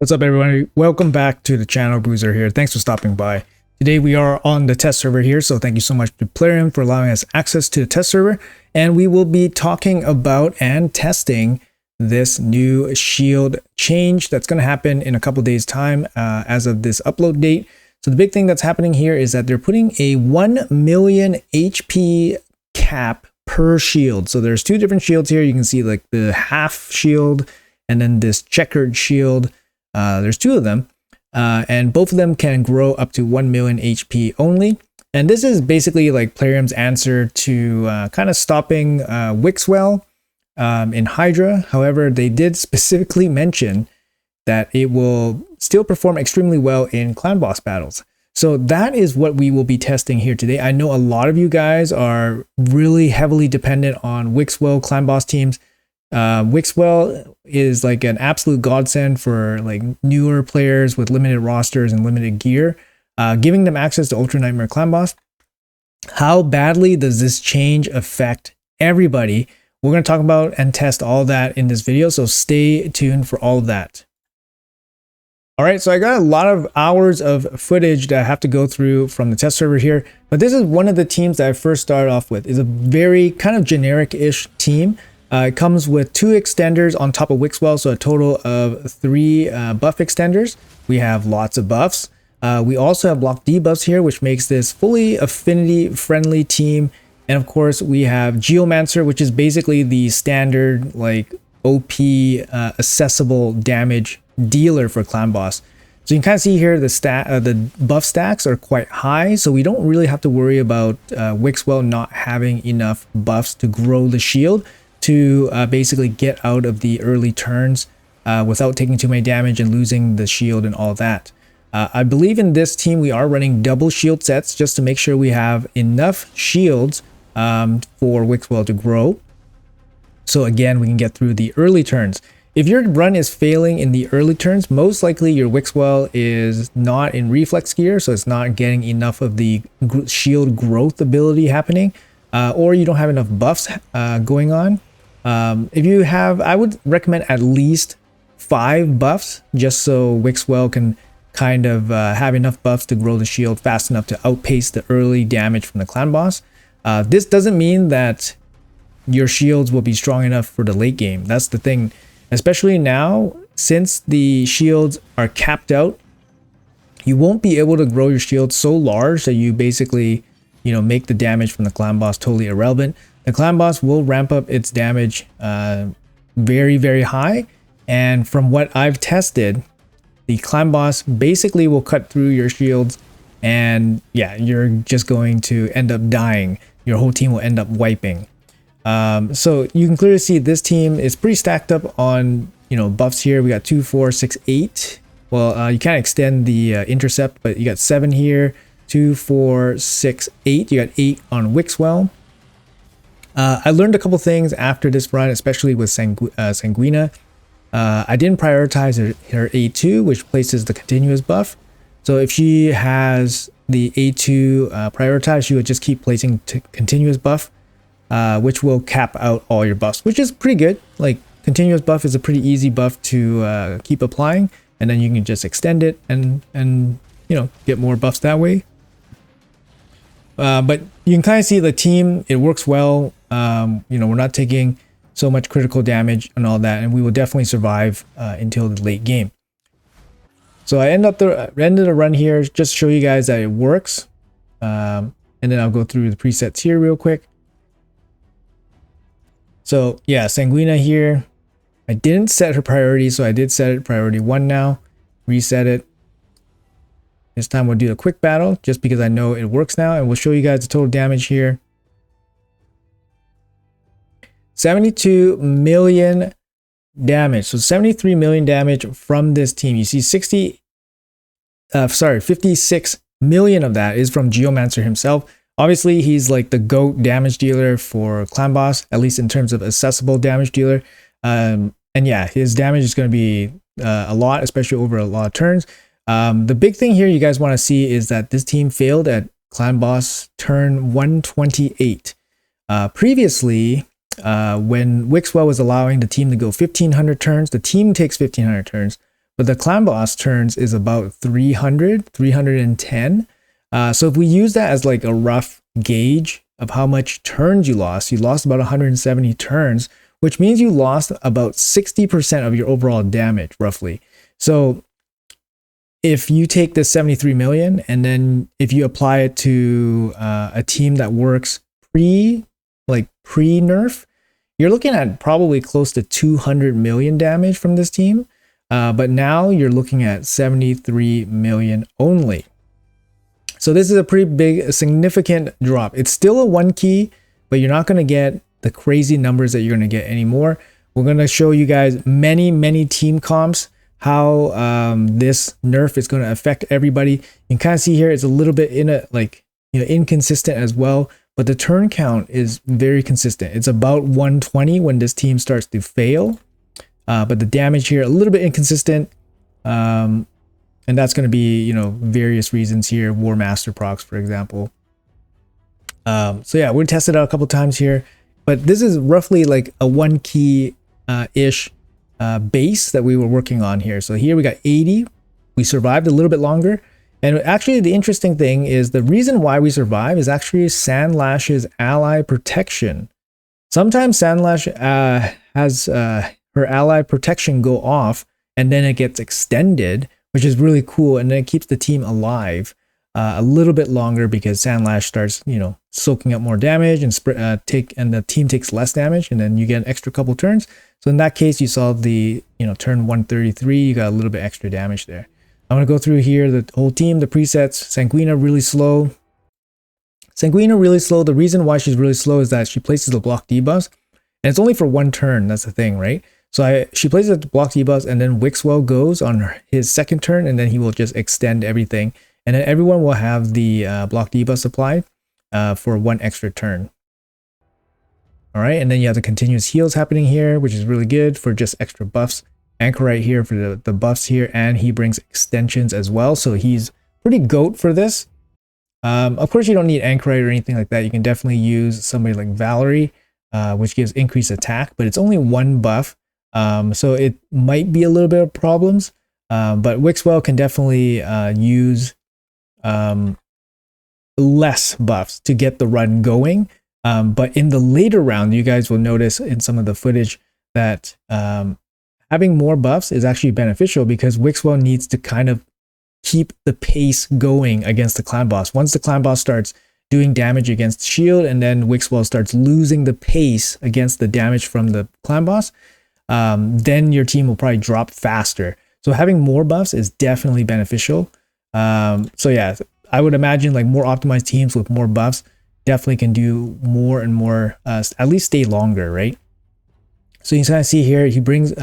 What's up, everybody? Welcome back to the channel. Boozer here. Thanks for stopping by. Today we are on the test server here, so thank you so much to Plarium for allowing us access to the test server, and we will be talking about and testing this new shield change that's going to happen in a couple days time as of this upload date. So the big thing that's happening here is that they're putting a 1 million HP cap per shield. So there's two different shields here. You can see like the half shield and then this checkered shield. There's two of them, and both of them can grow up to 1 million HP only. And this is basically like Plarium's answer to kind of stopping Wixwell in Hydra. However, they did specifically mention that it will still perform extremely well in clan boss battles. So that is what we will be testing here today. I know a lot of you guys are really heavily dependent on Wixwell clan boss teams. Wixwell is like an absolute godsend for like newer players with limited rosters and limited gear, giving them access to Ultra Nightmare Clan Boss. How badly does this change affect everybody? We're going to talk about and test all that in this video, so stay tuned for all of that. All right, so I got a lot of hours of footage that I have to go through from the test server here, but this is one of the teams that I first started off with. It's a very kind of generic-ish team. It comes with 2 extenders on top of Wixwell, so a total of 3 buff extenders. We have lots of buffs. We also have block debuffs here, which makes this fully affinity-friendly team. And of course, we have Geomancer, which is basically the standard like OP accessible damage dealer for clan boss. So you can kind of see here the buff stacks are quite high, so we don't really have to worry about Wixwell not having enough buffs to grow the shield to basically get out of the early turns without taking too many damage and losing the shield and all that. I believe in this team we are running double shield sets just to make sure we have enough shields for Wixwell to grow. So again, we can get through the early turns. If your run is failing in the early turns, most likely your Wixwell is not in reflex gear, so it's not getting enough of the shield growth ability happening, or you don't have enough buffs going on. If you have, I would recommend at least 5 buffs just so Wixwell can kind of have enough buffs to grow the shield fast enough to outpace the early damage from the clan boss. This doesn't mean that your shields will be strong enough for the late game. That's the thing, especially now since the shields are capped out. You won't be able to grow your shield so large that you basically, you know, make the damage from the clan boss totally irrelevant. The clan boss will ramp up its damage very, very high. And from what I've tested, the clan boss basically will cut through your shields. And yeah, you're just going to end up dying. Your whole team will end up wiping. So you can clearly see this team is pretty stacked up on, you know, buffs here. We got 2, 4, 6, 8. Well, you can't extend the intercept, but you got 7 here. 2, 4, 6, 8. You got 8 on Wixwell. I learned a couple things after this run, especially with Sanguina. I didn't prioritize her A2, which places the continuous buff. So if she has the A2 prioritized, she would just keep placing continuous buff, which will cap out all your buffs, which is pretty good. Like continuous buff is a pretty easy buff to keep applying, and then you can just extend it and you know, get more buffs that way. But you can kind of see the team, it works well. You know, we're not taking so much critical damage and all that, and we will definitely survive until the late game. So I ended the run here just to show you guys that it works. And then I'll go through the presets here real quick. So yeah, Sanguina here. I didn't set her priority, so I did set it priority 1 now. Reset it. This time we'll do a quick battle just because I know it works now, and we'll show you guys the total damage here. 72 million damage. So 73 million damage from this team. You see 56 million of that is from Geomancer himself. Obviously, he's like the GOAT damage dealer for clan boss, at least in terms of accessible damage dealer. And yeah, his damage is going to be a lot, especially over a lot of turns. The big thing here you guys want to see is that this team failed at clan boss turn 128. Previously, when Wixwell was allowing the team to go 1500 turns, the team takes 1500 turns, but the clan boss turns is about 310. So if we use that as like a rough gauge of how much turns you lost about 170 turns, which means you lost about 60% of your overall damage, roughly. So if you take this 73 million and then if you apply it to a team that works pre-nerf, you're looking at probably close to 200 million damage from this team. But now you're looking at 73 million only. So this is a pretty big, significant drop. It's still a 1 key, but you're not going to get the crazy numbers that you're going to get anymore. We're going to show you guys many team comps, how this nerf is going to affect everybody. You can kind of see here it's a little bit inconsistent as well, but the turn count is very consistent. It's about 120 when this team starts to fail, but the damage here a little bit inconsistent, and that's going to be various reasons here. War Master procs, for example. So yeah, we're tested out a couple times here, but this is roughly like a 1 key ish base that we were working on here. So here we got 80. We survived a little bit longer. And actually the interesting thing is the reason why we survive is actually Sandlash's ally protection. Sometimes Sandlash has her ally protection go off and then it gets extended, which is really cool. And then it keeps the team alive a little bit longer because Sandlash starts, soaking up more damage and the team takes less damage, and then you get an extra couple turns. So in that case, you saw the, turn 133, you got a little bit extra damage there. I'm going to go through here, the whole team, the presets. Sanguina really slow. The reason why she's really slow is that she places the block debuffs, and it's only for 1 turn. That's the thing, right? So she places the block debuffs, and then Wixwell goes on his 2nd turn, and then he will just extend everything. And then everyone will have the block debuffs applied for 1 extra turn. All right, and then you have the continuous heals happening here, which is really good for just extra buffs. Anchor right here for the buffs here, and he brings extensions as well, so he's pretty goat for this. Of course, you don't need Anchorite or anything like that. You can definitely use somebody like Valerie, which gives increased attack, but it's only 1 buff, so it might be a little bit of problems. But Wixwell can definitely use less buffs to get the run going. But in the later round, you guys will notice in some of the footage that having more buffs is actually beneficial because Wixwell needs to kind of keep the pace going against the clan boss. Once the clan boss starts doing damage against shield and then Wixwell starts losing the pace against the damage from the clan boss, then your team will probably drop faster. So having more buffs is definitely beneficial. So yeah, I would imagine like more optimized teams with more buffs definitely can do more and more, at least stay longer, right? So you can kind of see here, he brings,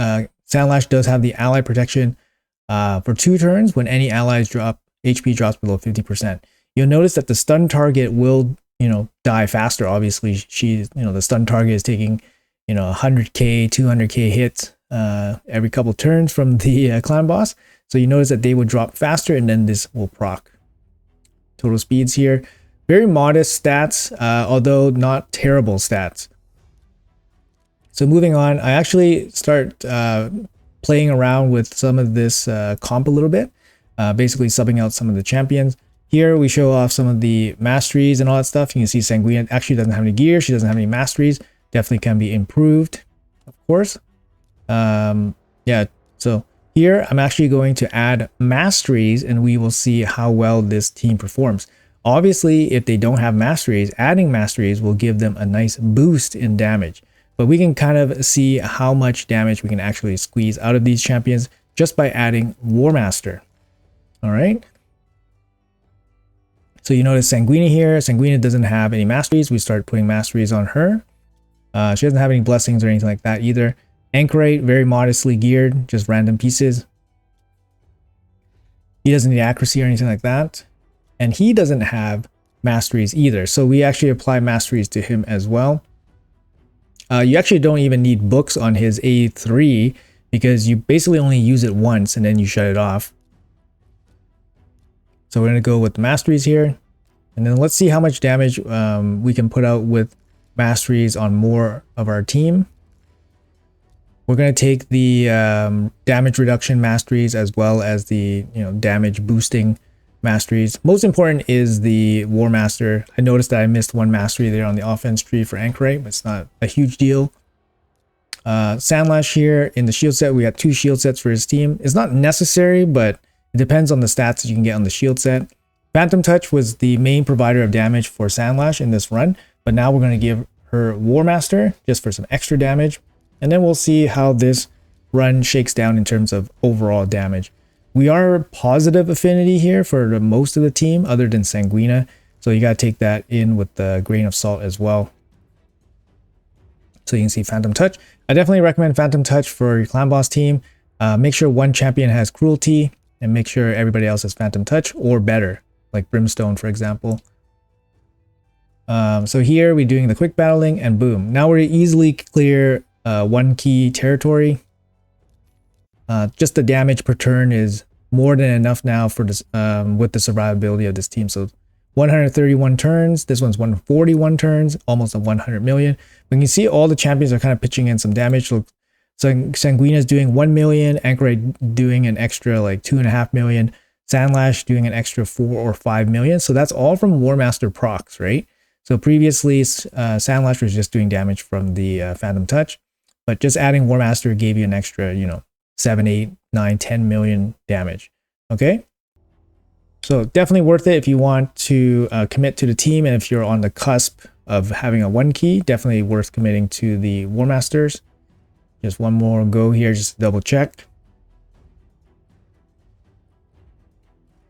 Sandlash does have the ally protection for 2 turns when any allies HP drops below 50%. You'll notice that the stun target will, die faster. Obviously, the stun target is taking, 100k, 200k hits every couple turns from the clan boss. So you notice that they would drop faster, and then this will proc. Total speeds here, very modest stats, although not terrible stats. So moving on, I actually start playing around with some of this comp a little bit, basically subbing out some of the champions. Here we show off some of the masteries and all that stuff. You can see Sanguina actually doesn't have any gear. She doesn't have any masteries. Definitely can be improved, of course. Yeah, so here I'm actually going to add masteries and we will see how well this team performs. Obviously, if they don't have masteries, adding masteries will give them a nice boost in damage. But we can kind of see how much damage we can actually squeeze out of these champions just by adding War Master. All right. So you notice Sanguina here. Sanguina doesn't have any masteries. We start putting masteries on her. She doesn't have any blessings or anything like that either. Anchorite, very modestly geared, just random pieces. He doesn't need accuracy or anything like that. And he doesn't have masteries either. So we actually apply masteries to him as well. You actually don't even need books on his A3 because you basically only use it once and then you shut it off. So we're going to go with the masteries here. And then let's see how much damage we can put out with masteries on more of our team. We're going to take the damage reduction masteries as well as the damage boosting masteries. Most important is the War Master. I noticed that I missed one mastery there on the offense tree for Anchorite, but it's not a huge deal. Sandlashed here in the shield set, we got 2 shield sets for his team. It's not necessary, but it depends on the stats that you can get on the shield set. Phantom Touch was the main provider of damage for Sandlashed in this run, but now we're going to give her War Master just for some extra damage, and then we'll see how this run shakes down in terms of overall damage. We are positive affinity here for the most of the team other than Sanguina, so you got to take that in with the grain of salt as well. So you can see Phantom Touch. I definitely recommend Phantom Touch for your clan boss team. Make sure one champion has Cruelty and make sure everybody else has Phantom Touch or better, like Brimstone, for example. So here we're doing the quick battling and boom. Now we're easily clear 1 key territory. Just the damage per turn is more than enough now for this with the survivability of this team. So 131 turns, this one's 141 turns, almost a 100 million. But you can see all the champions are kind of pitching in some damage. So Sanguina is doing 1 million, Anchorite doing an extra like 2.5 million, Sandlashed doing an extra 4 or 5 million. So that's all from War Master procs, right? So previously Sandlashed was just doing damage from the Phantom Touch, but just adding War Master gave you an extra 7, 8, 9, 10 million damage. Okay, so definitely worth it if you want to commit to the team, and if you're on the cusp of having a 1 key, definitely worth committing to the War Masters. Just one more go here, just to double check.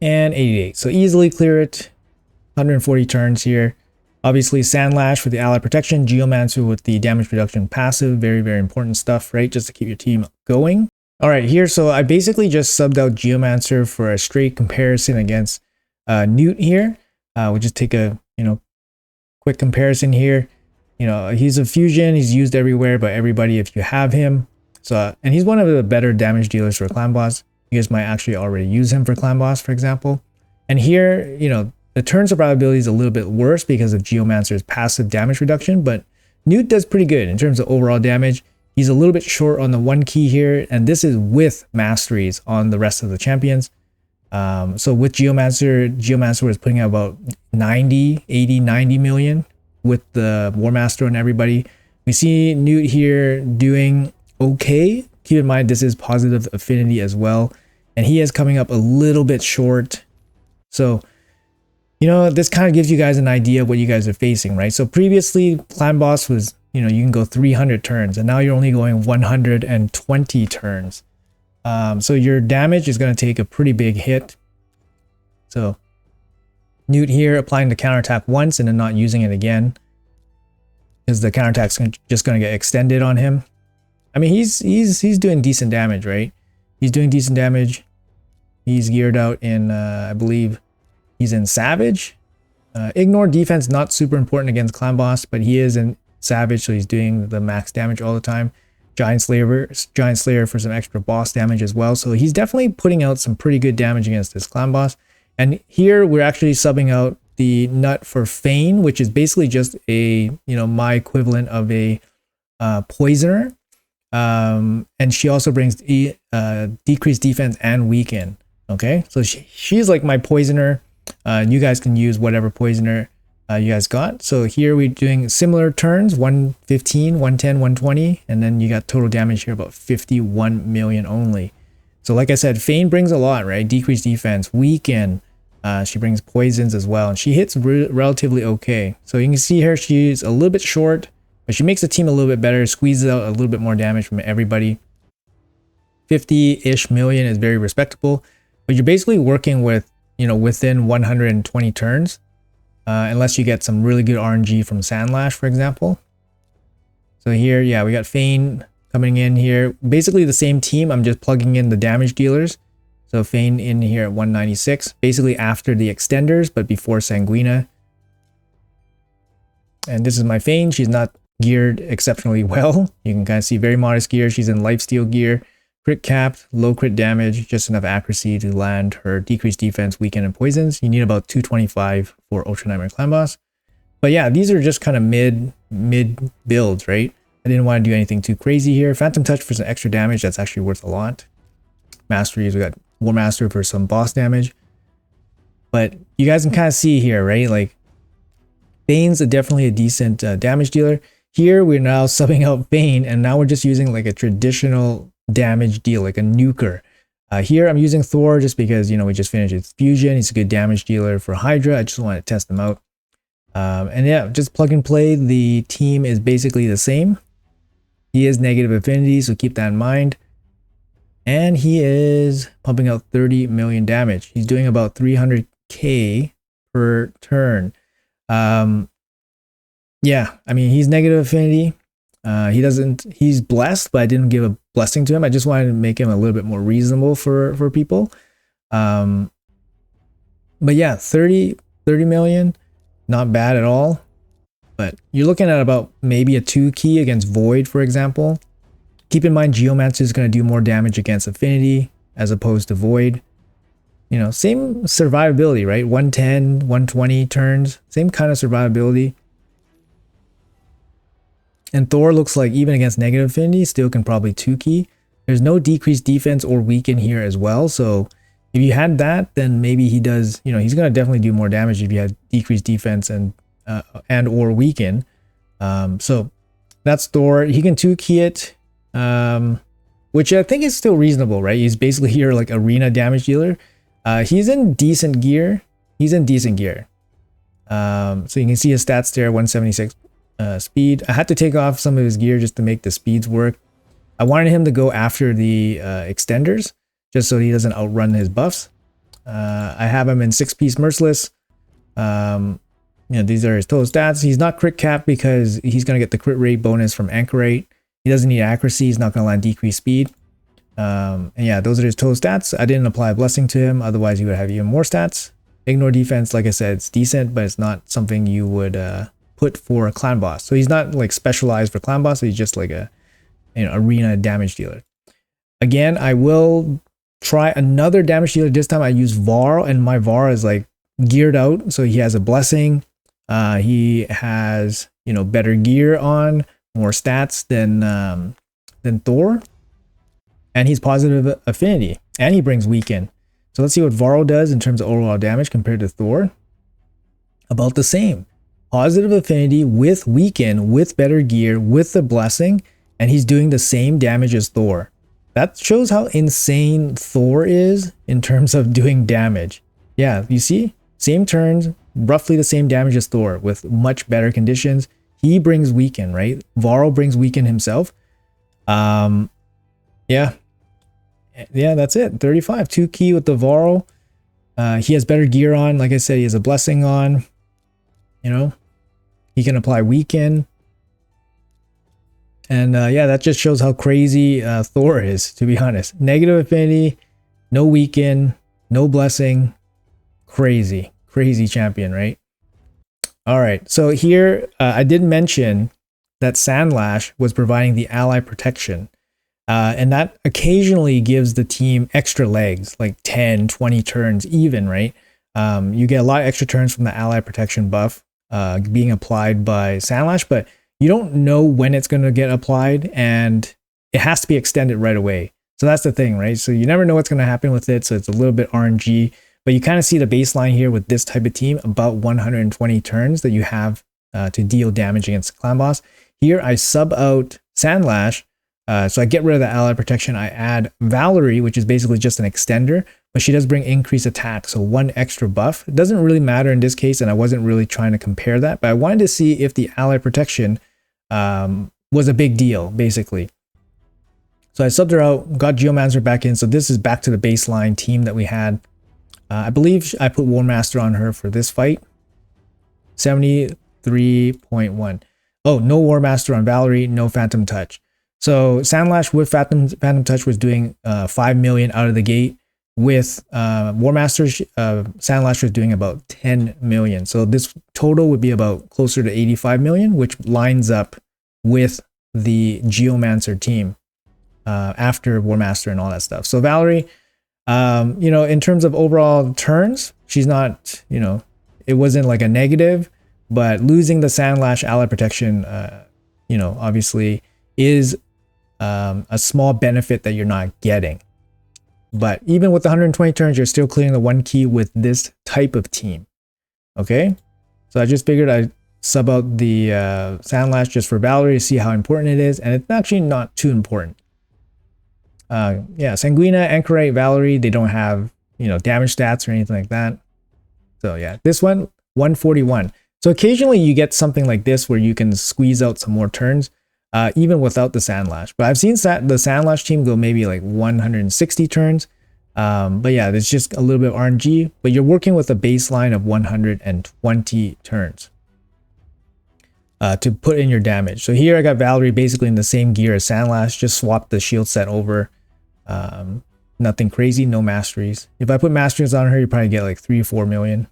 And 88, so easily clear it. 140 turns here. Obviously Sandlashed for the ally protection, Geomancer with the damage reduction passive, very, very important stuff, right? Just to keep your team going. All right, here, so I basically just subbed out Geomancer for a straight comparison against Gnut here. We'll just take a, quick comparison here. He's a fusion, he's used everywhere by everybody if you have him. So, and he's one of the better damage dealers for Clan Boss. You guys might actually already use him for Clan Boss, for example. And here, the turn survivability is a little bit worse because of Geomancer's passive damage reduction, but Gnut does pretty good in terms of overall damage. He's a little bit short on the 1 key here, and this is with masteries on the rest of the champions. So with Geomancer was putting out about 90 million with the War Master and everybody. We see Gnut here doing okay. Keep in mind this is positive affinity as well, and he is coming up a little bit short. So this kind of gives you guys an idea of what you guys are facing, right? So previously Clan Boss was you can go 300 turns, and now you're only going 120 turns. So your damage is going to take a pretty big hit. So Gnut here applying the counterattack once and then not using it again, because the counterattack's just going to get extended on him. I mean, he's doing decent damage, right? He's doing decent damage. He's geared out in, I believe, he's in Savage. Ignore defense, not super important against Clan Boss, but he is in Savage, so he's doing the max damage all the time. Giant Slayer for some extra boss damage as well. So he's definitely putting out some pretty good damage against this Clan Boss. And here we're actually subbing out the Gnut for Fayne, which is basically just a, my equivalent of a poisoner. And she also brings decreased defense and weaken. Okay, so she's like my poisoner. You guys can use whatever poisoner you guys got. So here we're doing similar turns, 115, 110, 120, and then you got total damage here about 51 million only. So like I said, Fayne brings a lot, right? Decreased defense, weaken. She brings poisons as well, and she hits relatively okay. So you can see here she's a little bit short, but she makes the team a little bit better, squeezes out a little bit more damage from everybody. 50-ish million is very respectable, but you're basically working with, within 120 turns. Unless you get some really good RNG from Sandlashed, for example. So here, yeah, we got Fayne coming in here. Basically the same team, I'm just plugging in the damage dealers. So Fayne in here at 196, basically after the extenders, but before Sanguina. And this is my Fayne. She's not geared exceptionally well. You can kind of see very modest gear. She's in lifesteal gear. Crit capped, low crit damage, just enough accuracy to land her decreased defense, weaken, and poisons. You need about 225 for Ultra Nightmare Clan Boss. But yeah, these are just kind of mid builds, right? I didn't want to do anything too crazy here. Phantom Touch for some extra damage, that's actually worth a lot. Masteries, we got War Master for some boss damage. But you guys can kind of see here, right? Like, Fayne's definitely a decent damage dealer. Here, we're now subbing out Fayne, and now we're just using like a traditional damage deal, like a nuker. Here, I'm using Thor just because, you know, we just finished his fusion. He's a good damage dealer for Hydra. I just want to test him out. And yeah, just plug and play. The team is basically the same. He is negative affinity, so keep that in mind. And he is pumping out 30 million damage. He's doing about 300k per turn. Yeah, I mean, he's negative affinity. He's blessed, but I didn't give a blessing to him. I just wanted to make him a little bit more reasonable for people. But yeah, 30 million, not bad at all. But you're looking at about maybe a 2 key against Void, for example. Keep in mind, Geomancer is going to do more damage against Affinity as opposed to Void. You know, same survivability, right? 110, 120 turns, same kind of survivability. And Thor looks like even against negative affinity, still can probably 2 key. There's no decreased defense or weaken here as well. So if you had that, then maybe he does, you know, he's going to definitely do more damage if you had decreased defense and or weaken. So that's Thor. He can 2 key it, which I think is still reasonable, right? He's basically here like arena damage dealer. He's in decent gear. So you can see his stats there, 176 speed. I had to take off some of his gear just to make the speeds work. I wanted him to go after the extenders just so he doesn't outrun his buffs. I have him in 6-piece merciless. You know, these are his total stats. He's not crit capped because he's going to get the crit rate bonus from anchor rate. He doesn't need accuracy. He's not going to land decreased speed. And yeah, those are his total stats. I didn't apply a blessing to him. Otherwise, he would have even more stats. Ignore defense, like I said, it's decent, but it's not something you would put for a clan boss. So he's not like specialized for clan boss. So he's just like a, you know, arena damage dealer. Again, I will try another damage dealer. This time I use Varl, and my Varl is like geared out. So he has a blessing. He has, you know, better gear on, more stats than Thor. And he's positive affinity, and he brings weaken. So let's see what Varl does in terms of overall damage compared to Thor. About the same. Positive affinity with weaken, with better gear, with the blessing, and he's doing the same damage as Thor. That shows how insane Thor is in terms of doing damage. Yeah, you see? Same turns, roughly the same damage as Thor with much better conditions. He brings weaken, right? Varl brings weaken himself. Yeah, that's it. 35, 2 key with the Varl. He has better gear on. Like I said, he has a blessing on. You know, he can apply weaken. And yeah, that just shows how crazy Thor is, to be honest. Negative affinity, no weaken, no blessing. Crazy champion, right? All right, so here I did mention that Sandlashed was providing the ally protection. And that occasionally gives the team extra legs, like 10, 20 turns even, right? You get a lot of extra turns from the ally protection buff being applied by Sandlashed, but you don't know when it's going to get applied, and it has to be extended right away. So that's the thing, right? So you never know what's going to happen with it, so it's a little bit RNG, but you kind of see the baseline here with this type of team, about 120 turns that you have to deal damage against the clan boss. Here I sub out Sandlashed. So I get rid of the ally protection. I add Valerie, which is basically just an extender, but she does bring increased attack. So 1 extra buff. It doesn't really matter in this case, and I wasn't really trying to compare that, but I wanted to see if the ally protection was a big deal, basically. So I subbed her out, got Geomancer back in. So this is back to the baseline team that we had. I believe I put War Master on her for this fight. 73.1. Oh, no War Master on Valerie, no Phantom Touch. So Sandlashed with Phantom Touch was doing 5 million out of the gate. With War Master, Sandlashed was doing about 10 million. So this total would be about closer to 85 million, which lines up with the Geomancer team after War Master and all that stuff. So Valerie, you know, in terms of overall turns, she's not, you know, it wasn't like a negative, but losing the Sandlashed ally protection, you know, obviously is a small benefit that you're not getting. But even with the 120 turns, you're still clearing the 1 key with this type of team. Okay, so I just figured I'd sub out the Sandlashed just for Valerie to see how important it is, and it's actually not too important. Yeah, Sanguina, Anchorite, Valerie, they don't have, you know, damage stats or anything like that. So yeah, this one, 141. So occasionally you get something like this where you can squeeze out some more turns, even without the Sandlash. But I've seen the Sandlash team go maybe like 160 turns. But yeah, it's just a little bit of RNG, but you're working with a baseline of 120 turns to put in your damage. So here I got Valerie basically in the same gear as Sandlash, just swapped the shield set over. Nothing crazy, no masteries. If I put masteries on her, you probably get like 3 or 4 million.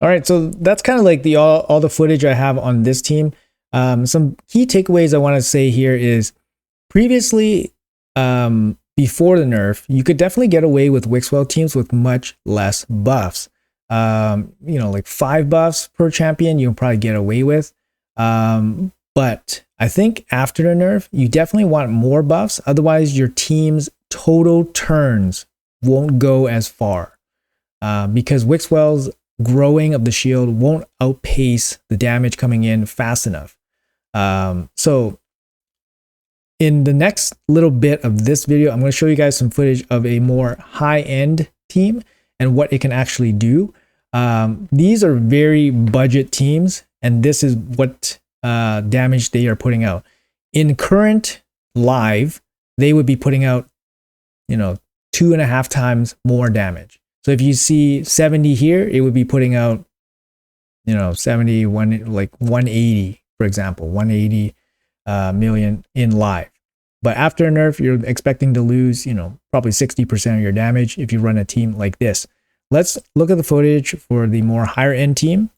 All right, so that's kind of like the all the footage I have on this team. Some key takeaways I want to say here is previously, before the nerf, you could definitely get away with Wixwell teams with much less buffs. You know, like 5 buffs per champion, you'll probably get away with. But I think after the nerf, you definitely want more buffs. Otherwise, your team's total turns won't go as far. Because Wixwell's growing of the shield won't outpace the damage coming in fast enough. So in the next little bit of this video, I'm going to show you guys some footage of a more high-end team and what it can actually do. These are very budget teams, and this is what damage they are putting out. In current live, they would be putting out, you know, 2.5 times more damage. So if you see 70 here, it would be putting out, you know, 71, like 180, for example, 180 million in live. But after a nerf, you're expecting to lose, you know, probably 60% of your damage if you run a team like this. Let's look at the footage for the more higher end team.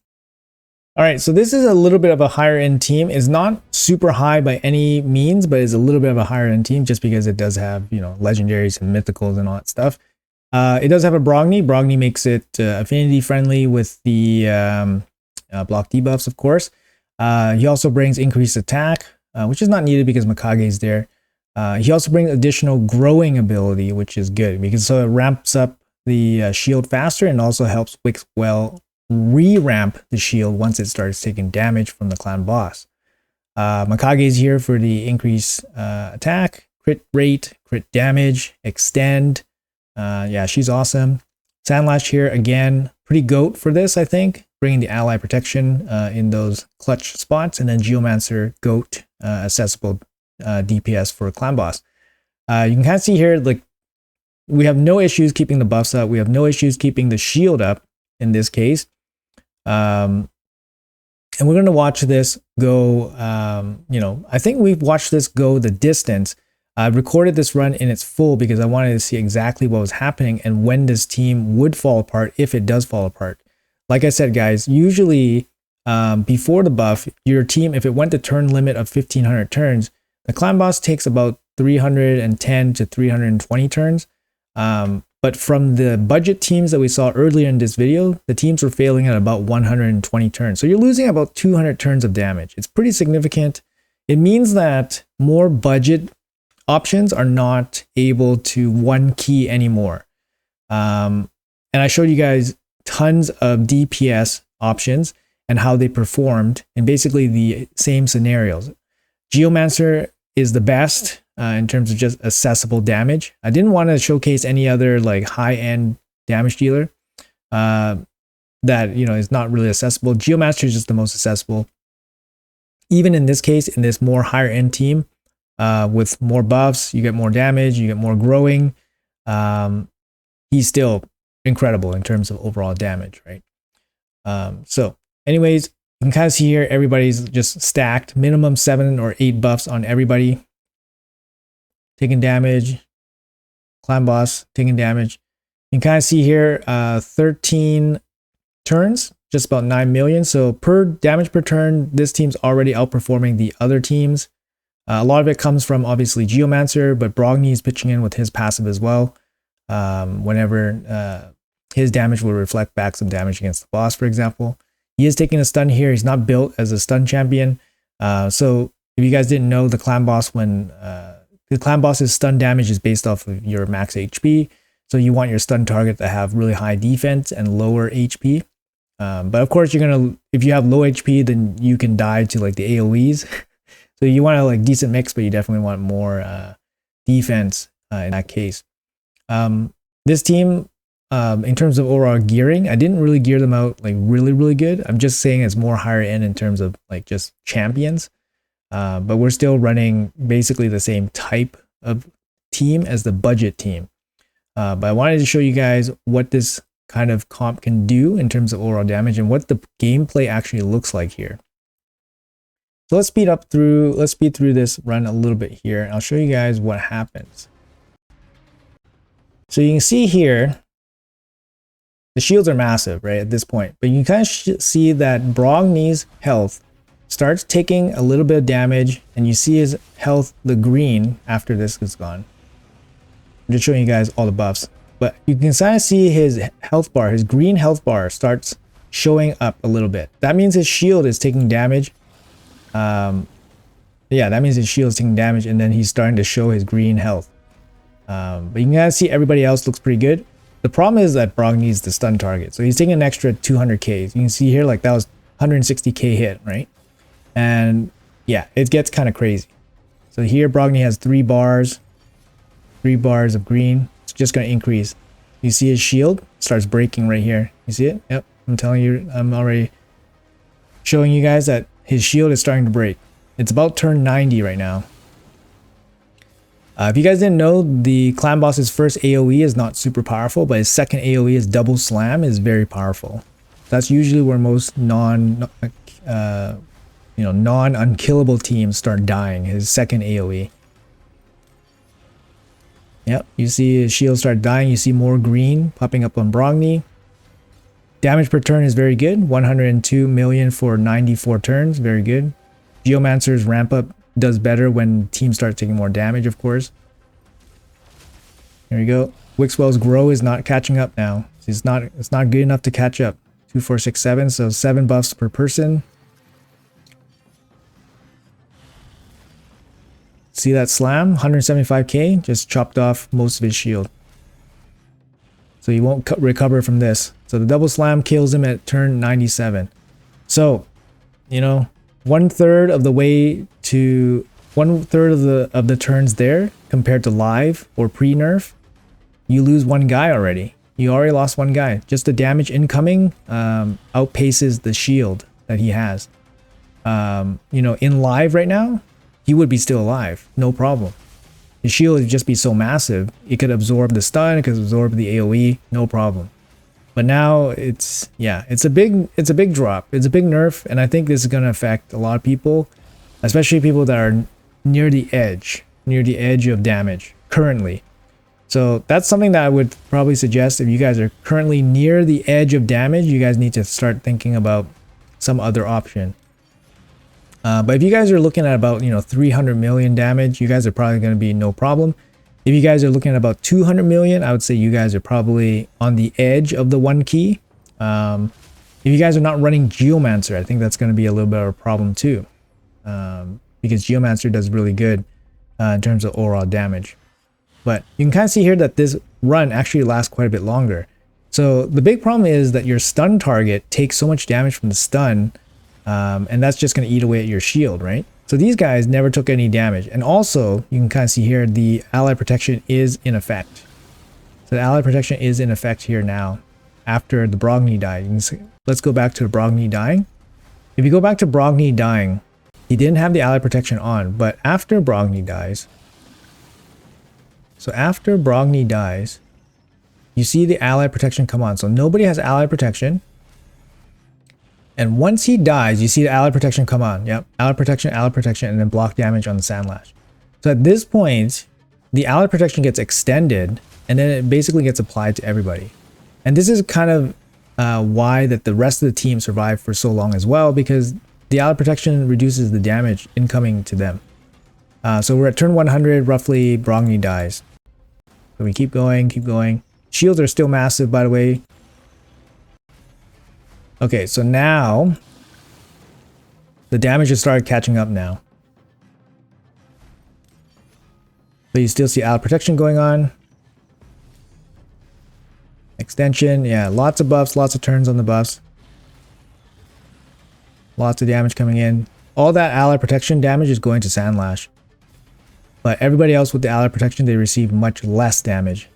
All right, so this is a little bit of a higher end team. It's not super high by any means, but it's a little bit of a higher end team just because it does have, you know, legendaries and mythicals and all that stuff. It does have a Brogni. Brogni makes it affinity friendly with the block debuffs, of course. He also brings increased attack, which is not needed because Mikage is there. He also brings additional growing ability, which is good because so it ramps up the shield faster and also helps Wixwell re-ramp the shield once it starts taking damage from the clan boss. Mikage is here for the increased attack, crit rate, crit damage, extend. Yeah, she's awesome. Sandlashed here again, pretty goat for this, I think, bringing the ally protection in those clutch spots, and then Geomancer goat accessible DPS for clan boss. You can kind of see here, like, we have no issues keeping the buffs up. We have no issues keeping the shield up in this case. And we're going to watch this go, you know, I think we've watched this go the distance. I recorded this run in its full because I wanted to see exactly what was happening and when this team would fall apart, if it does fall apart. Like I said, guys, usually before the buff, your team, if it went to turn limit of 1500 turns, the clan boss takes about 310 to 320 turns. But from the budget teams that we saw earlier in this video, the teams were failing at about 120 turns. So you're losing about 200 turns of damage. It's pretty significant. It means that more budget options are not able to one key anymore. And I showed you guys tons of DPS options and how they performed in basically the same scenarios. Geomancer is the best in terms of just accessible damage. I didn't want to showcase any other like high-end damage dealer that, you know, is not really accessible. Geomancer is just the most accessible. Even in this case, in this more higher-end team, with more buffs, you get more damage, you get more growing. He's still incredible in terms of overall damage, right? So anyways, you can kind of see here, everybody's just stacked, minimum 7 or 8 buffs on everybody. Taking damage, clan boss taking damage. You can kind of see here, 13 turns, just about 9 million. So per damage per turn, this team's already outperforming the other teams. A lot of it comes from obviously Geomancer, but Brogni is pitching in with his passive as well. Whenever his damage will reflect back some damage against the boss, for example. He is taking a stun here. He's not built as a stun champion. So if you guys didn't know, the clan boss, when the clan boss's stun damage is based off of your max HP. So you want your stun target to have really high defense and lower HP. But of course, if you have low HP, then you can die to like the AoEs. So you want a like decent mix, but you definitely want more defense in that case. This team, in terms of overall gearing, I didn't really gear them out like really good. I'm just saying it's more higher end in terms of like just champions. But we're still running basically the same type of team as the budget team. But I wanted to show you guys what this kind of comp can do in terms of overall damage and what the gameplay actually looks like here. So let's speed through this run a little bit here, and I'll show you guys what happens. So you can see here, the shields are massive, right, at this point. But you can kind of see that Brogni's health starts taking a little bit of damage, and you see his health, the green, after this is gone. I'm just showing you guys all the buffs. But you can kind of see his health bar, his green health bar starts showing up a little bit. That means his shield is taking damage. Yeah, that means his shield is taking damage, and then he's starting to show his green health. But you can kind of see everybody else looks pretty good. The problem is that Brog needs the stun target. So he's taking an extra 200k. You can see here, like that was 160k hit, right? And yeah, it gets kind of crazy. So here Brogni has 3 bars of green. It's just going to increase. You see his shield starts breaking right here. You see it? Yep. I'm telling you, I'm already showing you guys that his shield is starting to break. It's about turn 90 right now. If you guys didn't know, the clan boss's first AoE is not super powerful, but his second AoE, is double slam, is very powerful. That's usually where most non-unkillable teams start dying. His second AoE. Yep, you see his shield start dying. You see more green popping up on Brogni. Damage per turn is very good. 102 million for 94 turns. Very good. Geomancer's ramp up does better when teams start taking more damage, of course. There you go. Wixwell's grow is not catching up now. It's not good enough to catch up. 2, 4, 6, 7. So 7 buffs per person. See that slam? 175k just chopped off most of his shield. So he won't recover from this. So the double slam kills him at turn 97. So, you know, 1/3 of the way to 1/3 of the turns there compared to live or pre-nerf, you lose one guy already. You already lost one guy. Just the damage incoming outpaces the shield that he has. You know, in live right now, he would be still alive, no problem. His shield would just be so massive, it could absorb the stun, it could absorb the AoE, no problem. But now it's a big drop. It's a big nerf, and I think this is going to affect a lot of people, especially people that are near the edge of damage currently. So that's something that I would probably suggest. If you guys are currently near the edge of damage, you guys need to start thinking about some other option. But if you guys are looking at about 300 million damage, you guys are probably going to be no problem. If you guys are looking at about 200 million, I would say you guys are probably on the edge of the 1 key. If you guys are not running Geomancer, I think that's going to be a little bit of a problem too. Because Geomancer does really good in terms of overall damage. But you can kind of see here that this run actually lasts quite a bit longer. So the big problem is that your stun target takes so much damage from the stun, and that's just going to eat away at your shield, right? So these guys never took any damage. And also, you can kind of see here, the ally protection is in effect. So the ally protection is in effect here now, after the Brogni died. You can see, let's go back to the Brogni dying. If you go back to Brogni dying, he didn't have the ally protection on, but after Brogni dies, so after Brogni dies, you see the ally protection come on. So nobody has ally protection. And once he dies, you see the ally protection come on. Yep, ally protection, and then block damage on the Sandlashed. So at this point, the ally protection gets extended, and then it basically gets applied to everybody. And this is kind of why that the rest of the team survived for so long as well, because the ally protection reduces the damage incoming to them. So we're at turn 100, roughly. Brogni dies. So we keep going. Shields are still massive, by the way. Okay, so now the damage has started catching up now. But you still see ally protection going on. Extension, yeah, lots of buffs, lots of turns on the buffs. Lots of damage coming in. All that ally protection damage is going to Sandlash. But everybody else with the ally protection, they receive much less damage.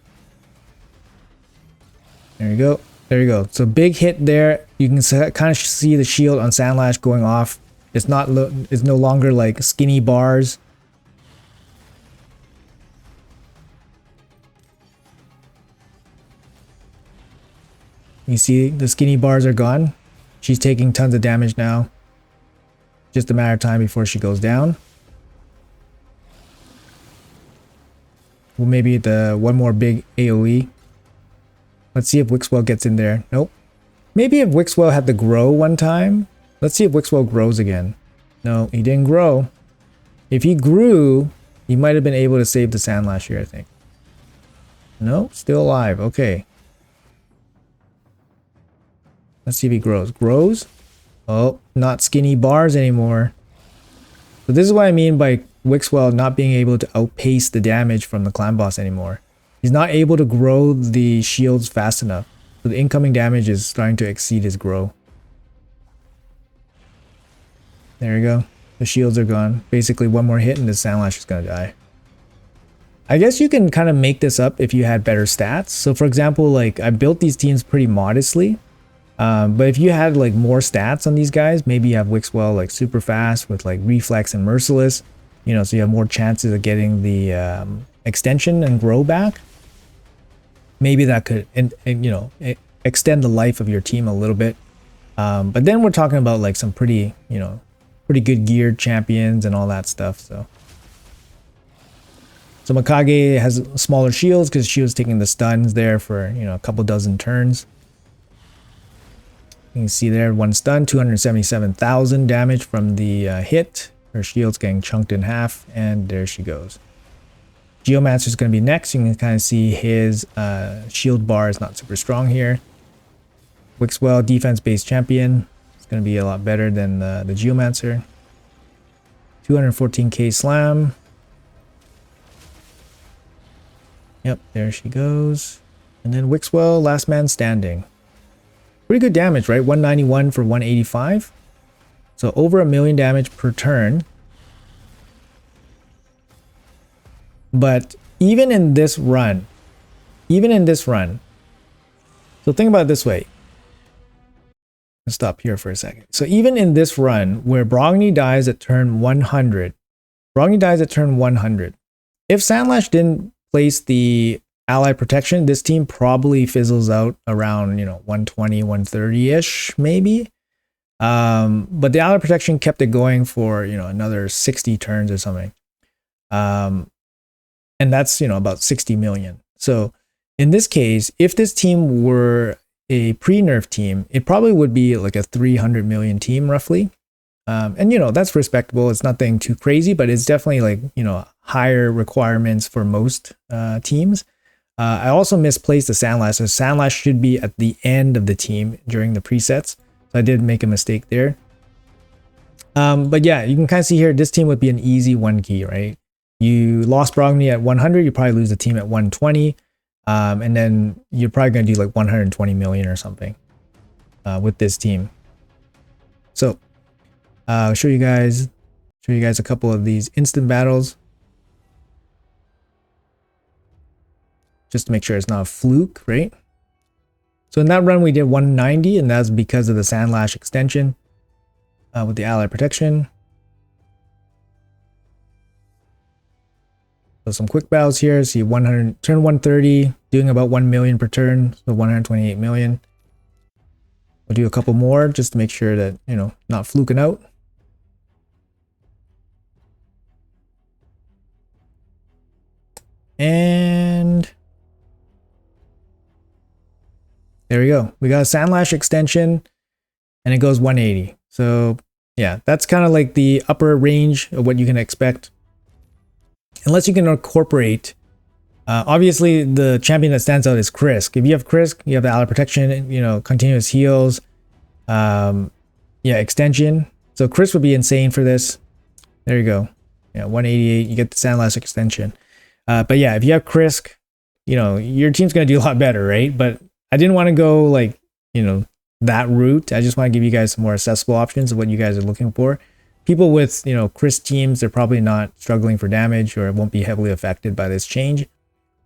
There you go. There you go. So big hit there. You can kind of see the shield on Sandlash going off. It's no longer like skinny bars. You see the skinny bars are gone. She's taking tons of damage now. Just a matter of time before she goes down. Well, maybe one more big AoE. Let's see if Wixwell gets in there. Nope. Maybe if Wixwell had to grow one time. Let's see if Wixwell grows again. No, he didn't grow. If he grew, he might have been able to save the Sandlash here, I think. No, still alive. Okay. Let's see if he grows. Grows? Oh, not skinny bars anymore. So this is what I mean by Wixwell not being able to outpace the damage from the clan boss anymore. He's not able to grow the shields fast enough. So the incoming damage is starting to exceed his grow. There you go. The shields are gone. Basically one more hit and the Sandlash is going to die. I guess you can kind of make this up if you had better stats. So for example, like I built these teams pretty modestly. But if you had like more stats on these guys, maybe you have Wixwell like super fast with like reflex and merciless, you know, so you have more chances of getting the extension and grow back. Maybe that could, extend the life of your team a little bit. But then we're talking about like some pretty good geared champions and all that stuff. So Mikage has smaller shields because she was taking the stuns there for, a couple dozen turns. You can see there, one stun, 277,000 damage from the hit. Her shield's getting chunked in half, and there she goes. Geomancer's going to be next. You can kind of see his shield bar is not super strong here. Wixwell, defense-based champion. It's going to be a lot better than the Geomancer. 214k slam. Yep, there she goes. And then Wixwell, last man standing. Pretty good damage, right? 191 for 185. So over 1 million damage per turn. But even in this run, so think about it this way. Let's stop here for a second. So even in this run where Brogni dies at turn 100, if Sandlash didn't place the ally protection, this team probably fizzles out around 120, 130-ish maybe. But the ally protection kept it going for another 60 turns or something. And that's about 60 million. So in this case, if this team were a pre-nerf team, it probably would be like a 300 million team roughly. And that's respectable. It's nothing too crazy, but it's definitely like higher requirements for most teams. I also misplaced the Sandlash. So Sandlash should be at the end of the team during the presets. So I did make a mistake there. But yeah, you can kind of see here, this team would be an easy 1 key, right? You lost Brogni at 100, you probably lose the team at 120. And then you're probably going to do like 120 million or something with this team. So I'll show you guys a couple of these instant battles. Just to make sure it's not a fluke, right? So in that run, we did 190, and that's because of the Sandlash extension with the ally protection. So some quick battles here. See 100, turn 130, doing about 1 million per turn, so 128 million. We'll do a couple more just to make sure that, not fluking out. And there we go. We got a Sandlash extension and it goes 180. So yeah, that's kind of like the upper range of what you can expect. Unless you can incorporate, obviously the champion that stands out is Krisk. If you have Krisk, you have the ally protection, continuous heals. Yeah, extension. So Chris would be insane for this. There you go. Yeah, 188. You get the Sandlashed extension. But yeah, if you have Chris, you know, your team's going to do a lot better, right? But I didn't want to go like, you know, that route. I just want to give you guys some more accessible options of what you guys are looking for. People with, you know, Chris teams, they're probably not struggling for damage or won't be heavily affected by this change.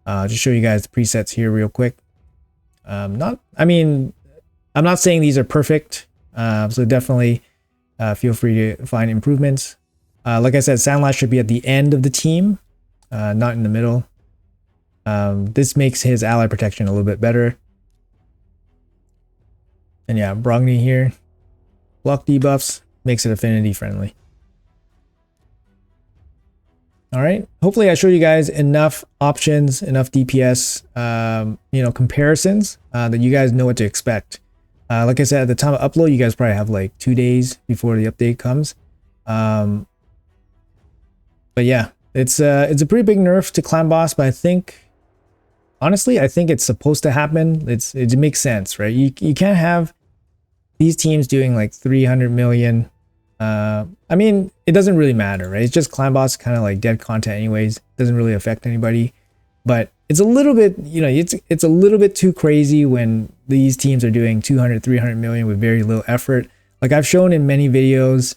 Just show you guys the presets here real quick. I mean, I'm not saying these are perfect. So definitely feel free to find improvements. Like I said, Sandlashed should be at the end of the team, not in the middle. This makes his ally protection a little bit better. And yeah, Brogni here. Block debuffs makes it affinity friendly. All right. Hopefully I showed you guys enough options, enough DPS, you know, comparisons that you guys know what to expect. Like I said, at the time of upload, you guys probably have like 2 days before the update comes. But yeah, it's a pretty big nerf to clan boss, but I think, honestly, I think it's supposed to happen. It makes sense, right? You can't have these teams doing like 300 million. I mean, it doesn't really matter, right? It's just clan boss, kind of like dead content anyways. Doesn't really affect anybody. But it's a little bit, you know, it's a little bit too crazy when these teams are doing 200, 300 million with very little effort. Like I've shown in many videos,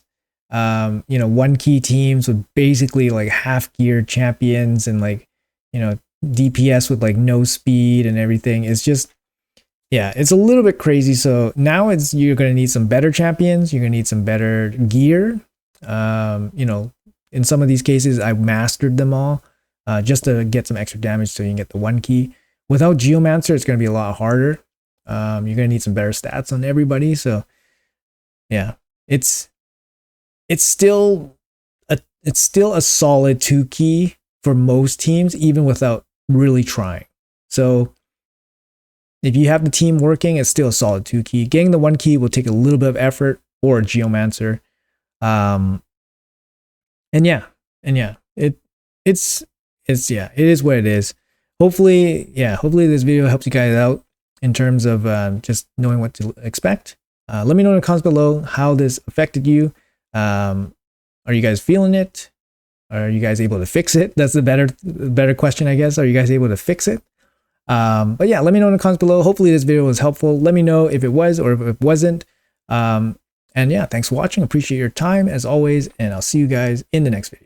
you know, one key teams with basically like half gear champions and like, you know, DPS with like no speed and everything. It's just, yeah, it's a little bit crazy. So now you're going to need some better champions. You're going to need some better gear. You know, in some of these cases, I mastered them all just to get some extra damage so you can get the 1 key. Without Geomancer, it's going to be a lot harder. You're going to need some better stats on everybody. So yeah, it's still a solid 2 key for most teams, even without really trying. So if you have the team working, it's still a solid 2 key. Getting the 1 key will take a little bit of effort, or a Geomancer. And yeah, it is what it is. Hopefully this video helps you guys out in terms of just knowing what to expect. Let me know in the comments below how this affected you. Are you guys feeling it? Are you guys able to fix it? That's the better question, I guess. Are you guys able to fix it? But yeah, let me know in the comments below. Hopefully this video was helpful. Let me know if it was or if it wasn't. And yeah, thanks for watching. Appreciate your time as always, and I'll see you guys in the next video.